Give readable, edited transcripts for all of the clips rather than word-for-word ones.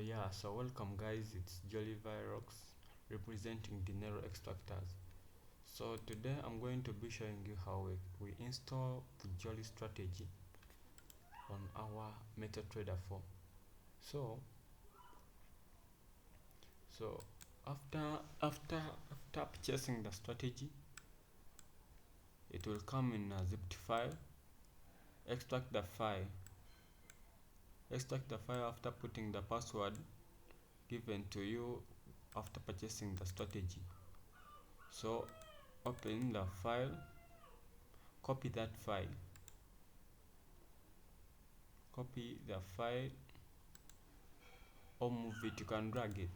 Yeah, so welcome guys, it's Jolly Virox representing the Nero extractors. So today I'm going to be showing you how we install the Jolly strategy on our MetaTrader 4. So so after purchasing the strategy, it will come in a zipped file. Extract the file. Extract the file after putting the password given to you after purchasing the strategy. So open the file, copy that file, copy the file or move it. You can drag it,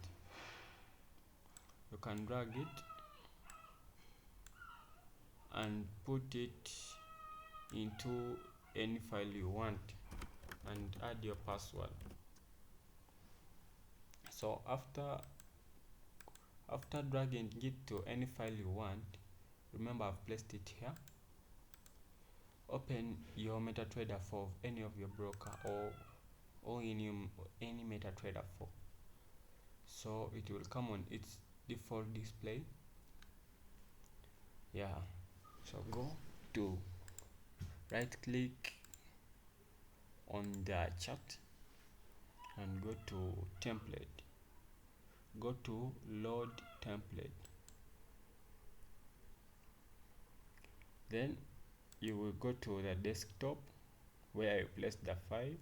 and put it into any file you want and add your password. So after dragging it to any file you want, remember I've placed it here. Open your MetaTrader 4 of any of your broker or any MetaTrader 4. So it will come on its default display. Yeah, so go to right click on the chart and go to template, go to load template, then you will go to the desktop where you placed the file,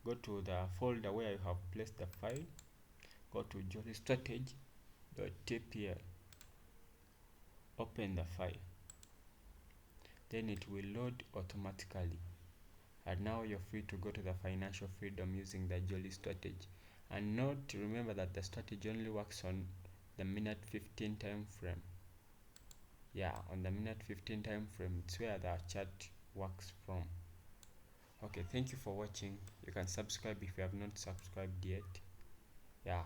go to the folder where you have placed the file, go to Jolly strategy.tpl, open the file, then it will load automatically, and now you're free to go to the financial freedom using the Jolly strategy. And note to remember that the strategy only works on the minute 15 time frame. Yeah, on the minute 15 time frame, it's where the chart works from. Okay, thank you for watching. You can subscribe if you have not subscribed yet. Yeah,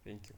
thank you.